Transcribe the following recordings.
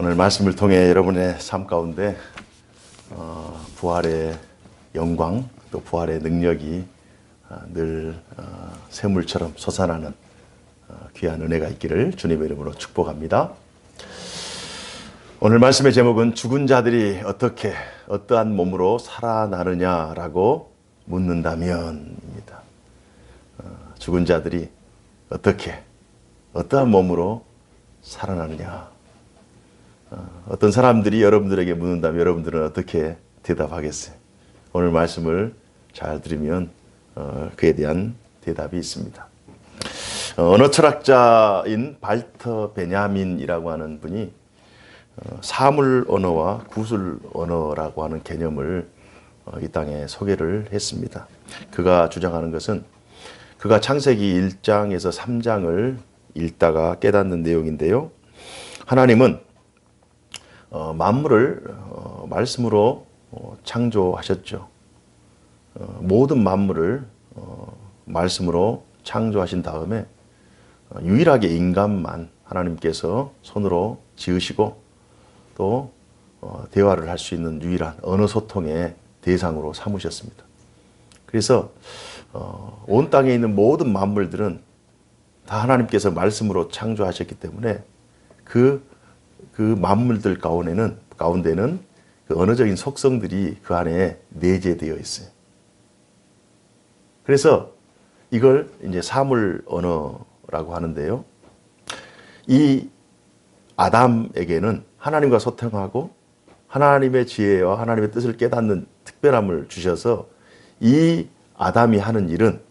오늘 말씀을 통해 여러분의 삶 가운데 부활의 영광 또 부활의 능력이 늘 샘물처럼 솟아나는 귀한 은혜가 있기를 주님의 이름으로 축복합니다. 오늘 말씀의 제목은 죽은 자들이 어떻게 어떠한 몸으로 살아나느냐라고 묻는다면입니다. 죽은 자들이 어떻게 어떠한 몸으로 살아나느냐. 어떤 사람들이 여러분들에게 묻는다면 여러분들은 어떻게 대답하겠어요? 오늘 말씀을 잘 들으면 그에 대한 대답이 있습니다. 언어 철학자인 발터 베냐민이라고 하는 분이 사물 언어와 구술 언어라고 하는 개념을 이 땅에 소개를 했습니다. 그가 주장하는 것은 그가 창세기 1장에서 3장을 읽다가 깨닫는 내용인데요. 하나님은 만물을 말씀으로 창조하셨죠. 모든 만물을 말씀으로 창조하신 다음에 유일하게 인간만 하나님께서 손으로 지으시고 또 대화를 할 수 있는 유일한 언어 소통의 대상으로 삼으셨습니다. 그래서 온 땅에 있는 모든 만물들은 다 하나님께서 말씀으로 창조하셨기 때문에 그 만물들 가운데는 그 언어적인 속성들이 그 안에 내재되어 있어요. 그래서 이걸 이제 사물 언어라고 하는데요. 이 아담에게는 하나님과 소통하고 하나님의 지혜와 하나님의 뜻을 깨닫는 특별함을 주셔서 이 아담이 하는 일은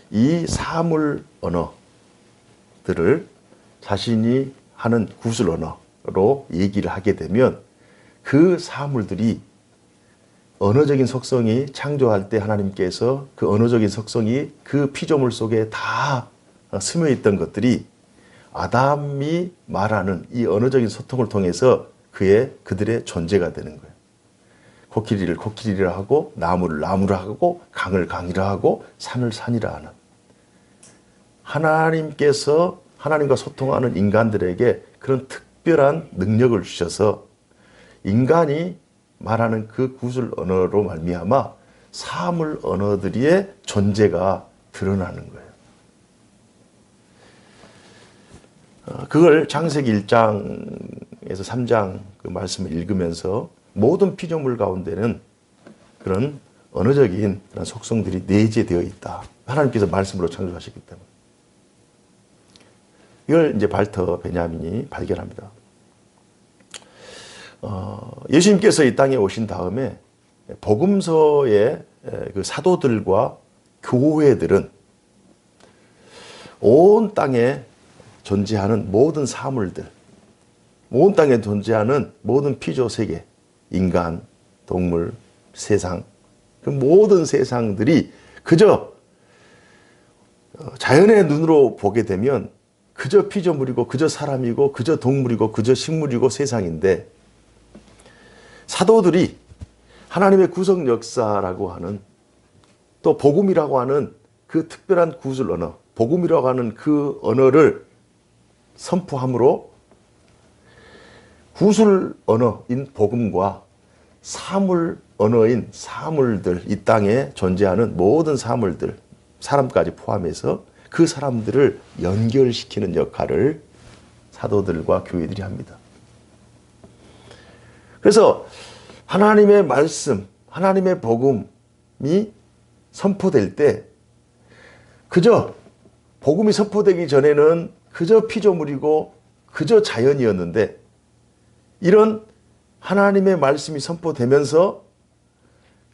이 사물 언어들을 자신이 하는 구술 언어로 얘기를 하게 되면 그 사물들이 언어적인 속성이 창조할 때 하나님께서 그 언어적인 속성이 그 피조물 속에 다 스며 있던 것들이 아담이 말하는 이 언어적인 소통을 통해서 그들의 존재가 되는 거예요. 코끼리를 코끼리라 하고 나무를 나무라 하고 강을 강이라 하고 산을 산이라 하는 하나님께서 하나님과 소통하는 인간들에게 그런 특별한 능력을 주셔서 인간이 말하는 그 구술 언어로 말미암아 사물 언어들의 존재가 드러나는 거예요. 그걸 창세기 1장에서 3장 그 말씀을 읽으면서 모든 피조물 가운데는 그런 언어적인 그런 속성들이 내재되어 있다. 하나님께서 말씀으로 창조하셨기 때문에. 이걸 이제 발터 베냐민이 발견합니다. 예수님께서 이 땅에 오신 다음에 복음서의 그 사도들과 교회들은 온 땅에 존재하는 모든 사물들, 온 땅에 존재하는 모든 피조 세계, 인간, 동물, 세상, 그 모든 세상들이 그저 자연의 눈으로 보게 되면 그저 피조물이고 그저 사람이고 그저 동물이고 그저 식물이고 세상인데 사도들이 하나님의 구속 역사라고 하는 또 복음이라고 하는 그 특별한 구술 언어, 복음이라고 하는 그 언어를 선포함으로 구술 언어인 복음과 사물 언어인 사물들, 이 땅에 존재하는 모든 사물들, 사람까지 포함해서 그 사람들을 연결시키는 역할을 사도들과 교회들이 합니다. 그래서 하나님의 말씀, 하나님의 복음이 선포될 때 그저 복음이 선포되기 전에는 그저 피조물이고 그저 자연이었는데 이런 하나님의 말씀이 선포되면서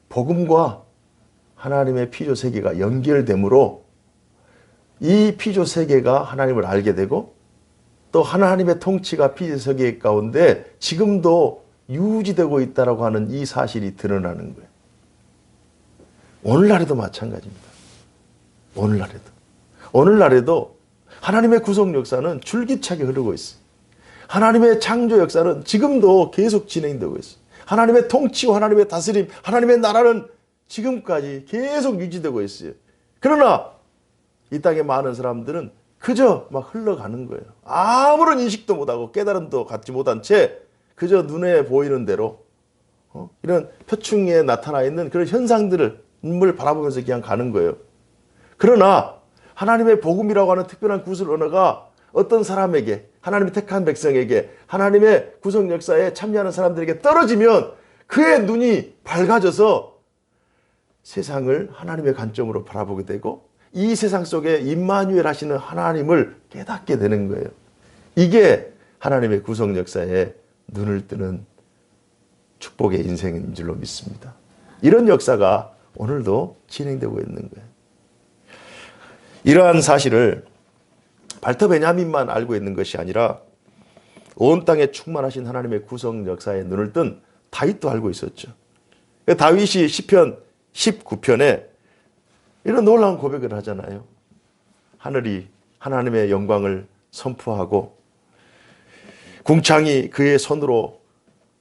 복음과 하나님의 피조 세계가 연결되므로 이 피조 세계가 하나님을 알게 되고 또 하나님의 통치가 피조 세계 가운데 지금도 유지되고 있다라고 하는 이 사실이 드러나는 거예요. 오늘날에도 마찬가지입니다. 오늘날에도 하나님의 구속 역사는 줄기차게 흐르고 있어요. 하나님의 창조 역사는 지금도 계속 진행되고 있어요. 하나님의 통치와 하나님의 다스림, 하나님의 나라는 지금까지 계속 유지되고 있어요. 그러나 이 땅의 많은 사람들은 그저 막 흘러가는 거예요. 아무런 인식도 못하고 깨달음도 갖지 못한 채 그저 눈에 보이는 대로 이런 표충에 나타나 있는 그런 현상들을 바라보면서 그냥 가는 거예요. 그러나 하나님의 복음이라고 하는 특별한 구슬 언어가 어떤 사람에게, 하나님이 택한 백성에게, 하나님의 구속 역사에 참여하는 사람들에게 떨어지면 그의 눈이 밝아져서 세상을 하나님의 관점으로 바라보게 되고 이 세상 속에 임마누엘 하시는 하나님을 깨닫게 되는 거예요. 이게 하나님의 구속 역사에 눈을 뜨는 축복의 인생인 줄로 믿습니다. 이런 역사가 오늘도 진행되고 있는 거예요. 이러한 사실을 발터 베냐민만 알고 있는 것이 아니라 온 땅에 충만하신 하나님의 구속 역사에 눈을 뜬 다윗도 알고 있었죠. 다윗이 시편 19편에 이런 놀라운 고백을 하잖아요. 하늘이 하나님의 영광을 선포하고 궁창이 그의 손으로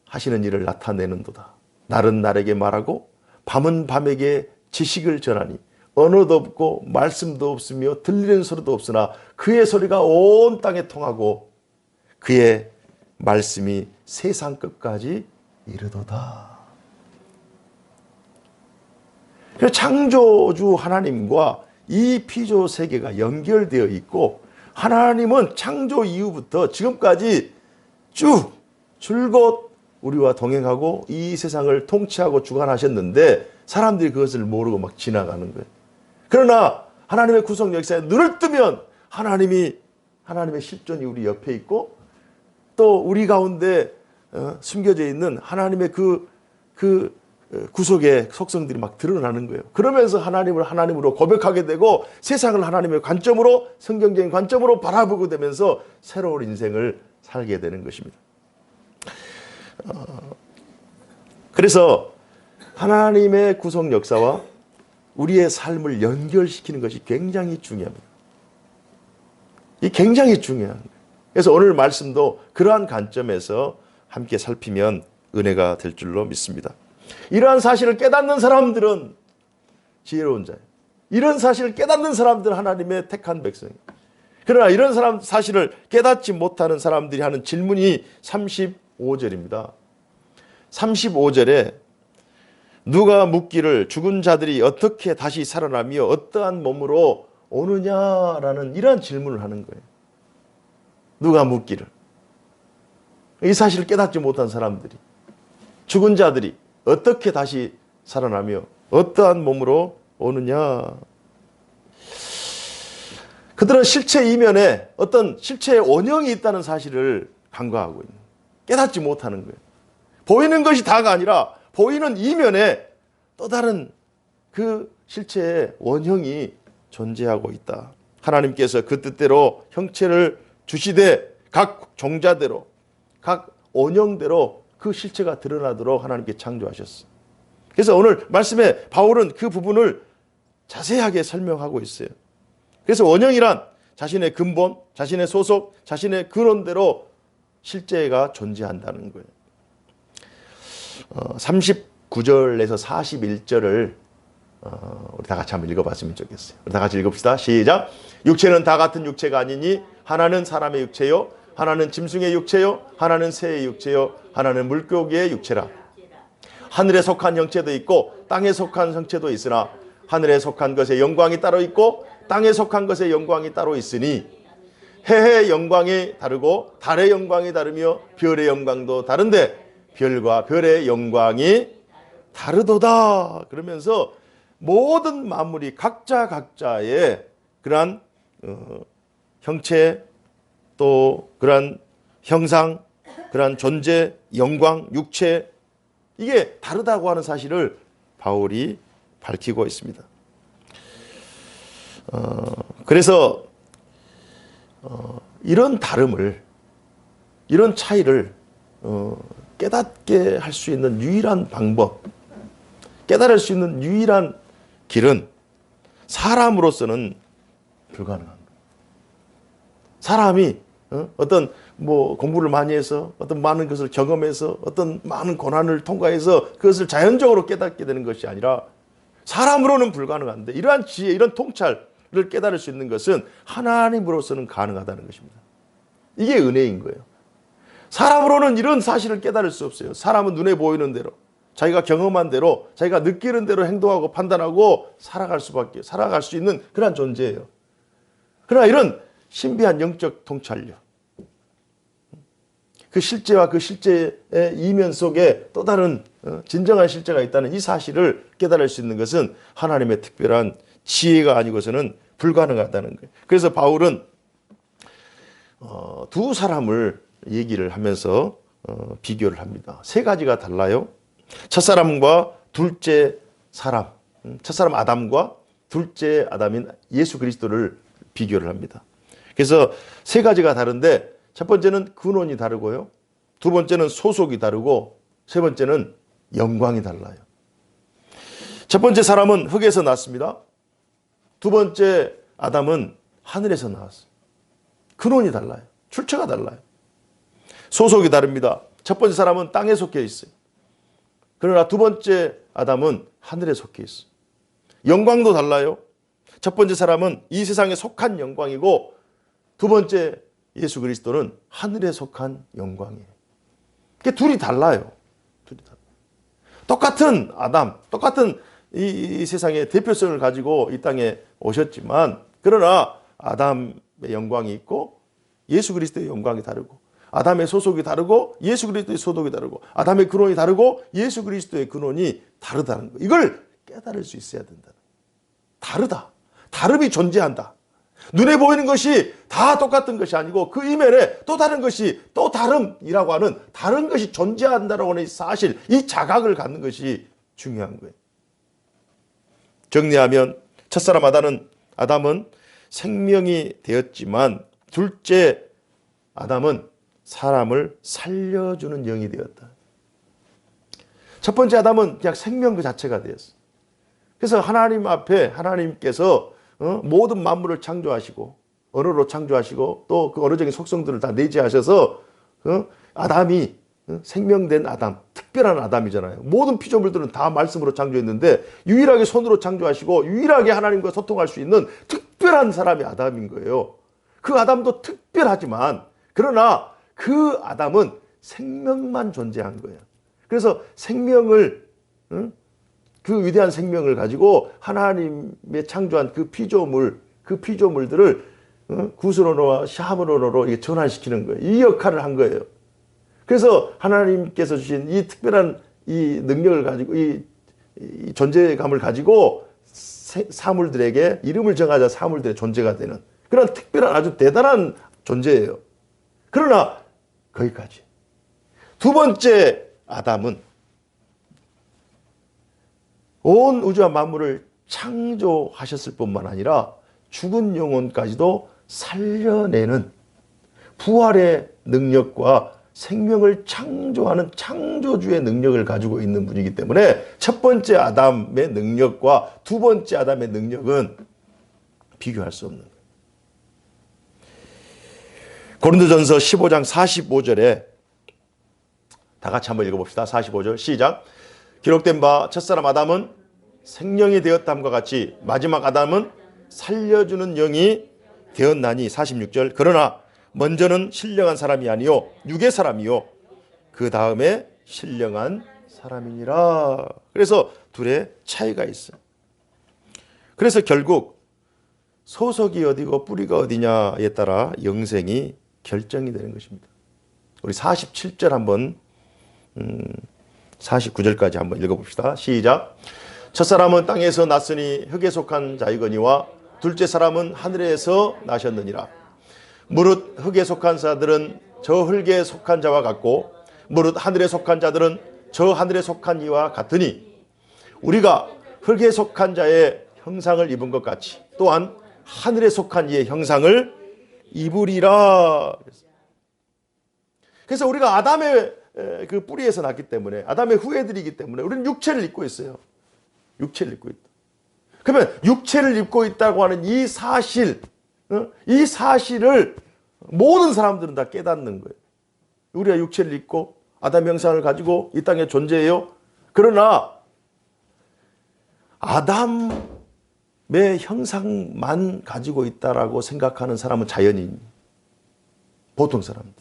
하시는 일을 나타내는도다. 날은 날에게 말하고 밤은 밤에게 지식을 전하니 언어도 없고 말씀도 없으며 들리는 소리도 없으나 그의 소리가 온 땅에 통하고 그의 말씀이 세상 끝까지 이르도다. 창조주 하나님과 이 피조 세계가 연결되어 있고 하나님은 창조 이후부터 지금까지 쭉 줄곧 우리와 동행하고 이 세상을 통치하고 주관하셨는데 사람들이 그것을 모르고 막 지나가는 거예요. 그러나 하나님의 구속 역사에 눈을 뜨면 하나님의 실존이 우리 옆에 있고 또 우리 가운데 숨겨져 있는 하나님의 그 구속의 속성들이 막 드러나는 거예요. 그러면서 하나님을 하나님으로 고백하게 되고 세상을 하나님의 관점으로 성경적인 관점으로 바라보게 되면서 새로운 인생을 살게 되는 것입니다. 그래서 하나님의 구속 역사와 우리의 삶을 연결시키는 것이 굉장히 중요합니다. 이 굉장히 중요한 거예요. 그래서 오늘 말씀도 그러한 관점에서 함께 살피면 은혜가 될 줄로 믿습니다. 이러한 사실을 깨닫는 사람들은 지혜로운 자예요. 이런 사실을 깨닫는 사람들은 하나님의 택한 백성이에요. 그러나 이런 사실을 깨닫지 못하는 사람들이 하는 질문이 35절입니다. 35절에 누가 묻기를 죽은 자들이 어떻게 다시 살아나며 어떠한 몸으로 오느냐라는 이러한 질문을 하는 거예요. 누가 묻기를. 이 사실을 깨닫지 못한 사람들이, 죽은 자들이 어떻게 다시 살아나며 어떠한 몸으로 오느냐. 그들은 실체 이면에 어떤 실체의 원형이 있다는 사실을 간과하고 있는 거예요. 깨닫지 못하는 거예요. 보이는 것이 다가 아니라 보이는 이면에 또 다른 그 실체의 원형이 존재하고 있다. 하나님께서 그 뜻대로 형체를 주시되 각 종자대로 각 원형대로 그 실체가 드러나도록 하나님께 창조하셨어요. 그래서 오늘 말씀에 바울은 그 부분을 자세하게 설명하고 있어요. 그래서 원형이란 자신의 근본, 자신의 소속, 자신의 근원대로 실제가 존재한다는 거예요. 39절에서 41절을 우리 다 같이 한번 읽어봤으면 좋겠어요. 우리 다 같이 읽읍시다. 시작. 육체는 다 같은 육체가 아니니 하나는 사람의 육체요, 하나는 짐승의 육체요, 하나는 새의 육체요, 하나는 물고기의 육체라. 하늘에 속한 형체도 있고 땅에 속한 형체도 있으나 하늘에 속한 것의 영광이 따로 있고 땅에 속한 것의 영광이 따로 있으니 해의 영광이 다르고 달의 영광이 다르며 별의 영광도 다른데 별과 별의 영광이 다르도다. 그러면서 모든 만물이 각자의 그러한 형체 또 그러한 형상, 그러한 존재, 영광, 육체 이게 다르다고 하는 사실을 바울이 밝히고 있습니다. 그래서 이런 다름을, 이런 차이를 깨닫게 할 수 있는 유일한 방법, 깨달을 수 있는 유일한 길은 사람으로서는 불가능한 거예요. 사람이 어떤 공부를 많이 해서 어떤 많은 것을 경험해서 어떤 많은 고난을 통과해서 그것을 자연적으로 깨닫게 되는 것이 아니라 사람으로는 불가능한데 이러한 지혜, 이런 통찰을 사실을 깨달을 수 있는 것은 하나님으로서는 가능하다는 것입니다. 이게 은혜인 거예요. 사람으로는 이런 사실을 깨달을 수 없어요. 사람은 눈에 보이는 대로, 자기가 경험한 대로, 자기가 느끼는 대로 행동하고 판단하고 살아갈 수 있는 그런 존재예요. 그러나 이런 신비한 영적 통찰력, 그 실제와 그 실제의 이면 속에 또 다른 진정한 실제가 있다는 이 사실을 깨달을 수 있는 것은 하나님의 특별한 지혜가 아니고서는 불가능하다는 거예요. 그래서 바울은 두 사람을 얘기를 하면서 비교를 합니다. 세 가지가 달라요. 첫사람과 둘째 사람, 첫사람 아담과 둘째 아담인 예수 그리스도를 비교를 합니다. 그래서 세 가지가 다른데 첫 번째는 근원이 다르고요. 두 번째는 소속이 다르고 세 번째는 영광이 달라요. 첫 번째 사람은 흙에서 났습니다. 두 번째 아담은 하늘에서 나왔어요. 근원이 달라요. 출처가 달라요. 소속이 다릅니다. 첫 번째 사람은 땅에 속해 있어요. 그러나 두 번째 아담은 하늘에 속해 있어요. 영광도 달라요. 첫 번째 사람은 이 세상에 속한 영광이고 두 번째 예수 그리스도는 하늘에 속한 영광이에요. 둘이 달라요. 둘이 달라요. 똑같은 아담, 똑같은 이 세상의 대표성을 가지고 이 땅에 오셨지만 그러나 아담의 영광이 있고 예수 그리스도의 영광이 다르고 아담의 소속이 다르고 예수 그리스도의 소속이 다르고 아담의 근원이 다르고 예수 그리스도의 근원이 다르다는 거. 이걸 깨달을 수 있어야 된다. 다르다. 다름이 존재한다. 눈에 보이는 것이 다 똑같은 것이 아니고 그 이면에 또 다른 것이 또 다름이라고 하는 다른 것이 존재한다라고 하는 이 사실, 이 자각을 갖는 것이 중요한 거예요. 정리하면 첫사람 아담은 생명이 되었지만 둘째 아담은 사람을 살려주는 영이 되었다. 첫 번째 아담은 그냥 생명 그 자체가 되었어. 그래서 하나님 앞에 하나님께서 모든 만물을 창조하시고 언어로 창조하시고 또 그 언어적인 속성들을 다 내재하셔서 아담이 생명된 아담, 특별한 아담이잖아요. 모든 피조물들은 다 말씀으로 창조했는데 유일하게 손으로 창조하시고 유일하게 하나님과 소통할 수 있는 특별한 사람이 아담인 거예요. 그 아담도 특별하지만 그러나 그 아담은 생명만 존재한 거예요. 그래서 생명을 그 위대한 생명을 가지고 하나님의 창조한 그 피조물들을 구슬 언어와 샤먼 언어로 전환시키는 거예요. 이 역할을 한 거예요. 그래서 하나님께서 주신 이 특별한 이 능력을 가지고 이 존재감을 가지고 사물들에게 이름을 정하자 사물들의 존재가 되는 그런 특별한 아주 대단한 존재예요. 그러나 거기까지. 두 번째 아담은 온 우주와 만물을 창조하셨을 뿐만 아니라 죽은 영혼까지도 살려내는 부활의 능력과 생명을 창조하는 창조주의 능력을 가지고 있는 분이기 때문에 첫 번째 아담의 능력과 두 번째 아담의 능력은 비교할 수 없는 거예요. 고린도전서 15장 45절에 다 같이 한번 읽어봅시다. 45절 시작. 기록된 바 첫사람 아담은 생명이 되었다함과 같이 마지막 아담은 살려주는 영이 되었나니 46절. 그러나 먼저는 신령한 사람이 아니요 육의 사람이요 그 다음에 신령한 사람이니라. 그래서 둘의 차이가 있어요. 그래서 결국 소속이 어디고 뿌리가 어디냐에 따라 영생이 결정이 되는 것입니다. 우리 47절 한번 49절까지 한번 읽어봅시다. 시작. 첫사람은 땅에서 났으니 흙에 속한 자이거니와 둘째 사람은 하늘에서 나셨느니라. 무릇 흙에 속한 자들은 저 흙에 속한 자와 같고 무릇 하늘에 속한 자들은 저 하늘에 속한 이와 같으니 우리가 흙에 속한 자의 형상을 입은 것 같이 또한 하늘에 속한 이의 형상을 입으리라. 그래서 우리가 아담의 그 뿌리에서 났기 때문에 아담의 후예들이기 때문에 우리는 육체를 입고 있어요. 육체를 입고 있다. 그러면 육체를 입고 있다고 하는 이 사실, 이 사실을 모든 사람들은 다 깨닫는 거예요. 우리가 육체를 입고 아담의 형상을 가지고 이 땅에 존재해요. 그러나 아담 형상만 가지고 있다라고 생각하는 사람은 자연인, 보통 사람들.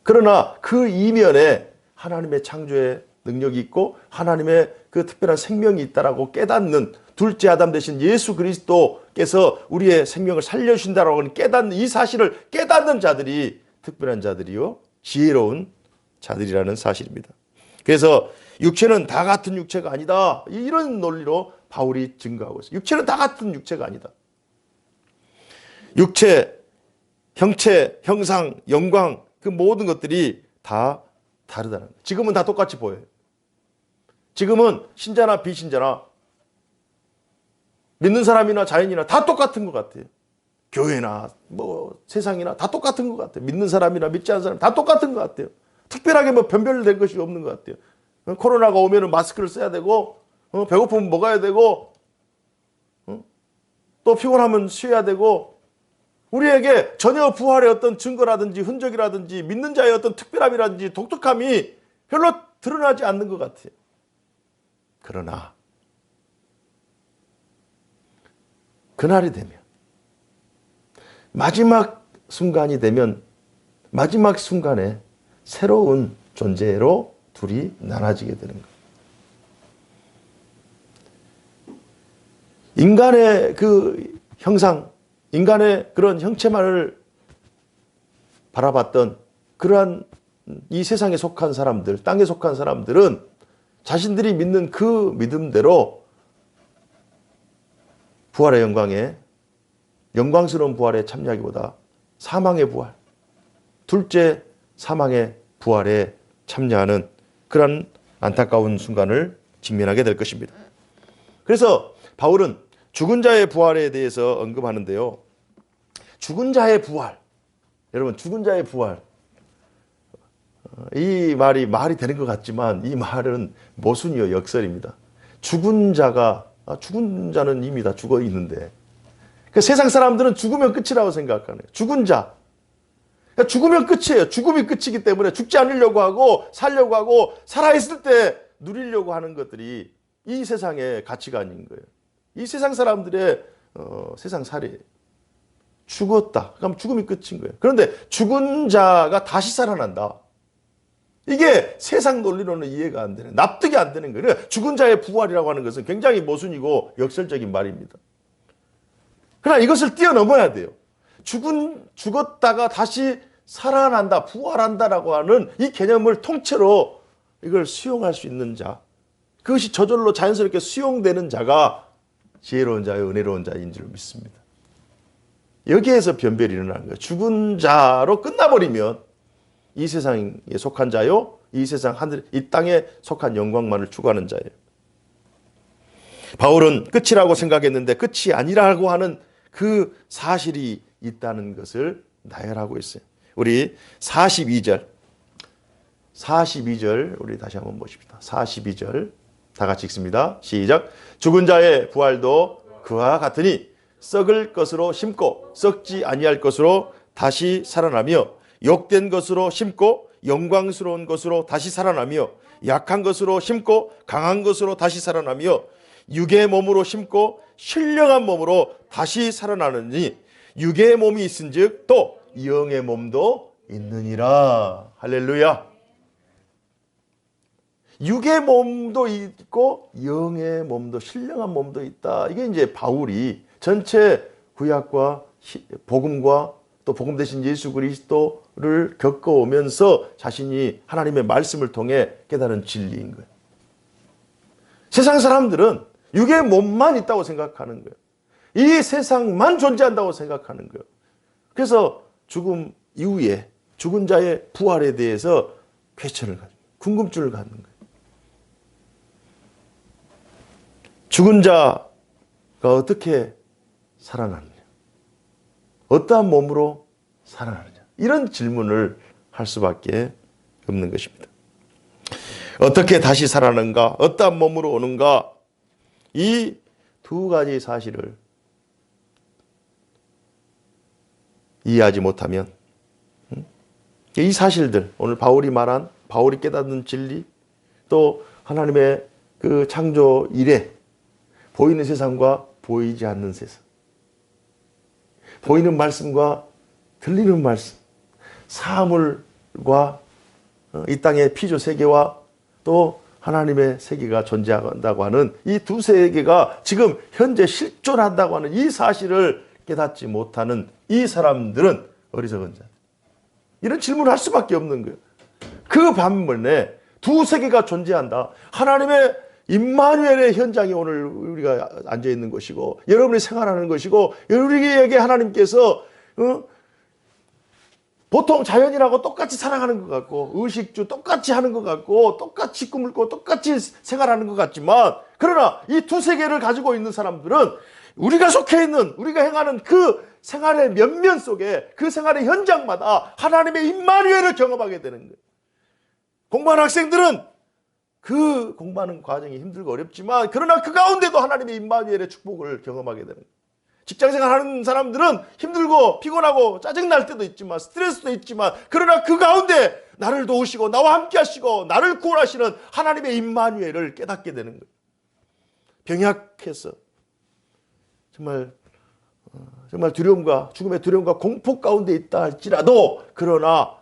그러나 그 이면에 하나님의 창조의 능력이 있고 하나님의 그 특별한 생명이 있다라고 깨닫는, 둘째 아담 대신 예수 그리스도께서 우리의 생명을 살려주신다라고 하는 깨닫는, 이 사실을 깨닫는 자들이 특별한 자들이요, 지혜로운 자들이라는 사실입니다. 그래서 육체는 다 같은 육체가 아니다, 이런 논리로 바울이 증거하고 있어요. 육체는 다 같은 육체가 아니다. 육체, 형체, 형상, 영광, 그 모든 것들이 다 다르다는 거예요. 지금은 다 똑같이 보여요. 지금은 신자나 비신자나 믿는 사람이나 자연이나 다 똑같은 것 같아요. 교회나 뭐 세상이나 다 똑같은 것 같아요. 믿는 사람이나 믿지 않는 사람 다 똑같은 것 같아요. 특별하게 뭐 변별된 것이 없는 것 같아요. 코로나가 오면은 마스크를 써야 되고, 배고프면 먹어야 되고, 또 피곤하면 쉬어야 되고, 우리에게 전혀 부활의 어떤 증거라든지 흔적이라든지 믿는 자의 어떤 특별함이라든지 독특함이 별로 드러나지 않는 것 같아요. 그러나 그날이 되면, 마지막 순간이 되면, 마지막 순간에 새로운 존재로 둘이 나눠지게 되는 거예요. 인간의 그 형상, 인간의 그런 형체만을 바라봤던 그러한 이 세상에 속한 사람들, 땅에 속한 사람들은 자신들이 믿는 그 믿음대로 부활의 영광에, 영광스러운 부활에 참여하기보다 사망의 부활, 둘째 사망의 부활에 참여하는 그런 안타까운 순간을 직면하게 될 것입니다. 그래서 바울은 죽은 자의 부활에 대해서 언급하는데요. 죽은 자의 부활, 여러분, 죽은 자의 부활, 이 말이 되는 것 같지만 이 말은 모순이요, 역설입니다. 죽은 자는 이미 다 죽어 있는데, 그러니까 세상 사람들은 죽으면 끝이라고 생각하는 거예요. 죽은 자, 그러니까 죽으면 끝이에요. 죽음이 끝이기 때문에 죽지 않으려고 하고 살려고 하고 살아있을 때 누리려고 하는 것들이 이 세상의 가치관인 거예요. 이 세상 사람들의 세상 살이 죽었다, 그럼 죽음이 끝인 거예요. 그런데 죽은 자가 다시 살아난다, 이게 세상 논리로는 이해가 안 되는, 납득이 안 되는 거예요. 죽은 자의 부활이라고 하는 것은 굉장히 모순이고 역설적인 말입니다. 그러나 이것을 뛰어넘어야 돼요. 죽었다가 다시 살아난다, 부활한다라고 하는 이 개념을 통째로 이걸 수용할 수 있는 자, 그것이 저절로 자연스럽게 수용되는 자가 지혜로운 자요, 은혜로운 자인 줄 믿습니다. 여기에서 변별이 일어나는 거예요. 죽은 자로 끝나버리면 이 세상에 속한 자요, 이 세상 하늘, 이 땅에 속한 영광만을 추구하는 자예요. 바울은 끝이라고 생각했는데 끝이 아니라고 하는 그 사실이 있다는 것을 나열하고 있어요. 우리 42절 우리 다시 한번 보십시다. 42절 다 같이 읽습니다. 시작. 죽은 자의 부활도 그와 같으니 썩을 것으로 심고 썩지 아니할 것으로 다시 살아나며, 욕된 것으로 심고 영광스러운 것으로 다시 살아나며, 약한 것으로 심고 강한 것으로 다시 살아나며, 육의 몸으로 심고 신령한 몸으로 다시 살아나느니 육의 몸이 있은즉 또 영의 몸도 있느니라. 할렐루야. 육의 몸도 있고 영의 몸도, 신령한 몸도 있다. 이게 이제 바울이 전체 구약과 복음과 또 복음 대신 예수 그리스도를 겪어오면서 자신이 하나님의 말씀을 통해 깨달은 진리인 거예요. 세상 사람들은 육의 몸만 있다고 생각하는 거예요. 이 세상만 존재한다고 생각하는 거예요. 그래서 죽음 이후에 죽은 자의 부활에 대해서 퀘스천을 가지고 궁금증을 갖는 거예요. 죽은 자가 어떻게 살아나느냐, 어떠한 몸으로 살아나느냐, 이런 질문을 할 수밖에 없는 것입니다. 어떻게 다시 살아나는가, 어떠한 몸으로 오는가, 이 두 가지 사실을 이해하지 못하면 이 사실들, 오늘 바울이 말한, 바울이 깨닫는 진리, 또 하나님의 그 창조 이래 보이는 세상과 보이지 않는 세상, 보이는 말씀과 들리는 말씀, 사물과 이 땅의 피조 세계와 또 하나님의 세계가 존재한다고 하는 이 두 세계가 지금 현재 실존한다고 하는 이 사실을 깨닫지 못하는 이 사람들은 어리석은 자. 이런 질문을 할 수밖에 없는 거예요. 그 반면에 두 세계가 존재한다. 하나님의 임마누엘의 현장이 오늘 우리가 앉아 있는 것이고 여러분이 생활하는 것이고 우리에게 하나님께서 보통 자연인하고 똑같이 살아가는 것 같고 의식주 똑같이 하는 것 같고 똑같이 꿈을 꾸고 똑같이 생활하는 것 같지만 그러나 이 두 세계를 가지고 있는 사람들은 우리가 속해 있는 우리가 행하는 그 생활의 면면 속에 그 생활의 현장마다 하나님의 임마누엘을 경험하게 되는 거예요. 공부하는 학생들은 그 공부하는 과정이 힘들고 어렵지만 그러나 그 가운데도 하나님의 임마누엘의 축복을 경험하게 되는 거예요. 직장생활 하는 사람들은 힘들고 피곤하고 짜증날 때도 있지만 스트레스도 있지만 그러나 그 가운데 나를 도우시고 나와 함께 하시고 나를 구원하시는 하나님의 임마누엘을 깨닫게 되는 거예요. 병약해서 정말 두려움과 죽음의 두려움과 공포 가운데 있다 할지라도 그러나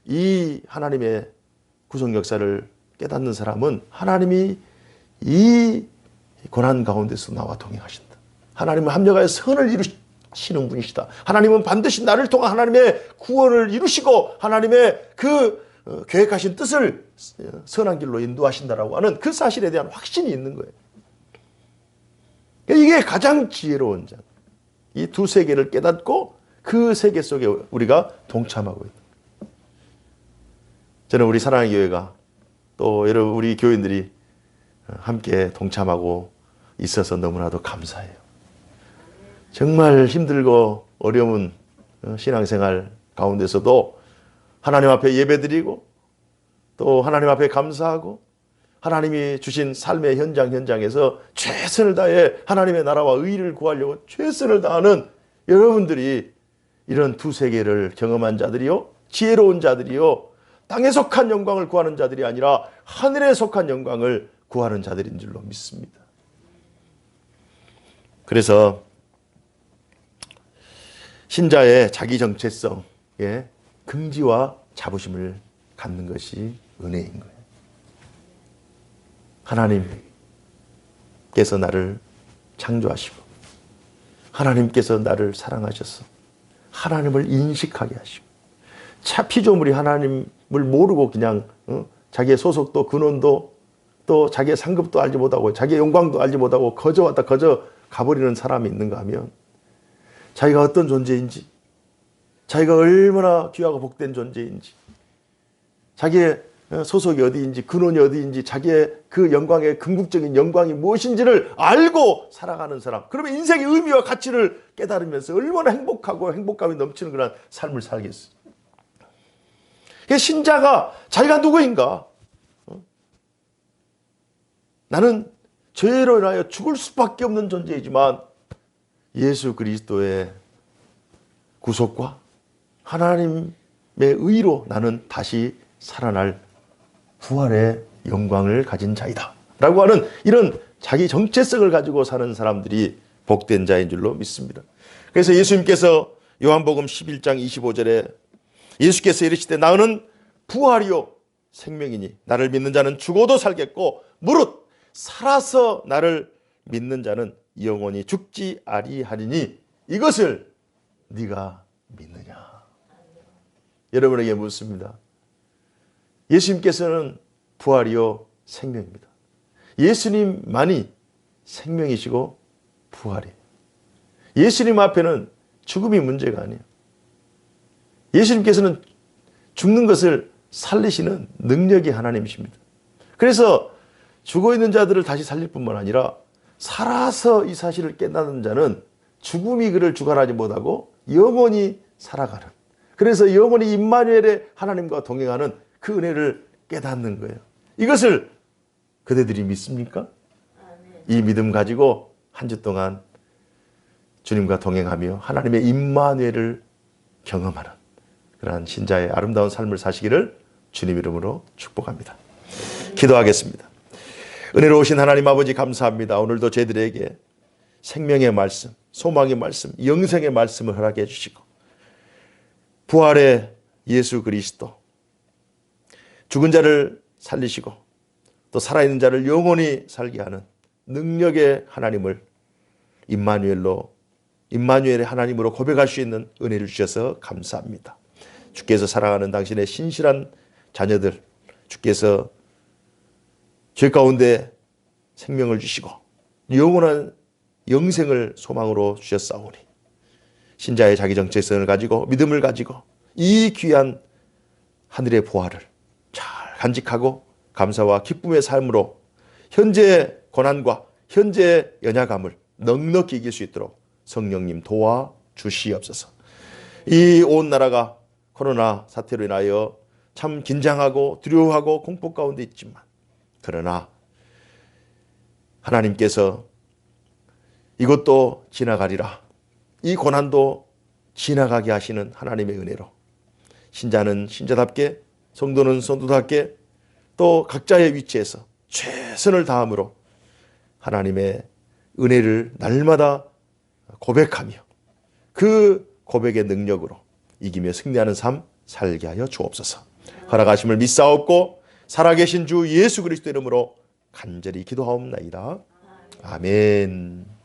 이 하나님의 구속 역사를 깨닫는 사람은 하나님이 이 고난 가운데서 나와 동행하신다. 하나님은 합력하여 선을 이루시는 분이시다. 하나님은 반드시 나를 통한 하나님의 구원을 이루시고 하나님의 그 계획하신 뜻을 선한 길로 인도하신다라고 하는 그 사실에 대한 확신이 있는 거예요. 이게 가장 지혜로운 자. 이 두 세계를 깨닫고 그 세계 속에 우리가 동참하고 있다. 저는 우리 사랑의 교회가 또 여러분 우리 교인들이 함께 동참하고 있어서 너무나도 감사해요. 정말 힘들고 어려운 신앙생활 가운데서도 하나님 앞에 예배드리고 또 하나님 앞에 감사하고 하나님이 주신 삶의 현장에서 최선을 다해 하나님의 나라와 의를 구하려고 최선을 다하는 여러분들이 이런 두 세계를 경험한 자들이요 지혜로운 자들이요 땅에 속한 영광을 구하는 자들이 아니라 하늘에 속한 영광을 구하는 자들인 줄로 믿습니다. 그래서 신자의 자기 정체성에 긍지와 자부심을 갖는 것이 은혜인 거예요. 하나님께서 나를 창조하시고 하나님께서 나를 사랑하셔서 하나님을 인식하게 하시고 피조물이 하나님을 모르고 그냥 자기의 소속도 근원도 또 자기의 상급도 알지 못하고 자기의 영광도 알지 못하고 거저 왔다 거저 가버리는 사람이 있는가 하면 자기가 어떤 존재인지 자기가 얼마나 귀하고 복된 존재인지 자기의 소속이 어디인지 근원이 어디인지 자기의 그 영광의 궁극적인 영광이 무엇인지를 알고 살아가는 사람, 그러면 인생의 의미와 가치를 깨달으면서 얼마나 행복하고 행복감이 넘치는 그런 삶을 살겠어요. 신자가 자기가 누구인가? 나는 죄로 인하여 죽을 수밖에 없는 존재이지만 예수 그리스도의 구속과 하나님의 의로 나는 다시 살아날 부활의 영광을 가진 자이다 라고 하는 이런 자기 정체성을 가지고 사는 사람들이 복된 자인 줄로 믿습니다. 그래서 예수님께서 요한복음 11장 25절에 예수께서 이르시되 나는 부활이요 생명이니 나를 믿는 자는 죽어도 살겠고 무릇 살아서 나를 믿는 자는 영원히 죽지 아니하리니 이것을 네가 믿느냐. 여러분에게 묻습니다. 예수님께서는 부활이요 생명입니다. 예수님만이 생명이시고 부활이에요. 예수님 앞에는 죽음이 문제가 아니에요. 예수님께서는 죽는 것을 살리시는 능력이 하나님이십니다. 그래서 죽어있는 자들을 다시 살릴 뿐만 아니라 살아서 이 사실을 깨닫는 자는 죽음이 그를 주관하지 못하고 영원히 살아가는, 그래서 영원히 임마누엘의 하나님과 동행하는 그 은혜를 깨닫는 거예요. 이것을 그대들이 믿습니까? 이 믿음 가지고 한 주 동안 주님과 동행하며 하나님의 임마누엘을 경험하는 그러한 신자의 아름다운 삶을 사시기를 주님 이름으로 축복합니다. 기도하겠습니다. 은혜로우신 하나님 아버지 감사합니다. 오늘도 저희들에게 생명의 말씀, 소망의 말씀, 영생의 말씀을 허락해 주시고 부활의 예수 그리스도, 죽은 자를 살리시고 또 살아있는 자를 영원히 살게 하는 능력의 하나님을 임마누엘의 하나님으로 고백할 수 있는 은혜를 주셔서 감사합니다. 주께서 사랑하는 당신의 신실한 자녀들, 주께서 죄 가운데 생명을 주시고 영원한 영생을 소망으로 주셨사오니 신자의 자기 정체성을 가지고 믿음을 가지고 이 귀한 하늘의 보화를 잘 간직하고 감사와 기쁨의 삶으로 현재의 고난과 현재의 연약함을 넉넉히 이길 수 있도록 성령님 도와주시옵소서. 이 온 나라가 코로나 사태로 인하여 참 긴장하고 두려워하고 공포 가운데 있지만 그러나 하나님께서 이것도 지나가리라, 이 고난도 지나가게 하시는 하나님의 은혜로 신자는 신자답게, 성도는 성도답게 또 각자의 위치에서 최선을 다함으로 하나님의 은혜를 날마다 고백하며 그 고백의 능력으로 이기며 승리하는 삶 살게 하여 주옵소서. 허락하심을 믿사옵고 살아계신 주 예수 그리스도 이름으로 간절히 기도하옵나이다. 아멘.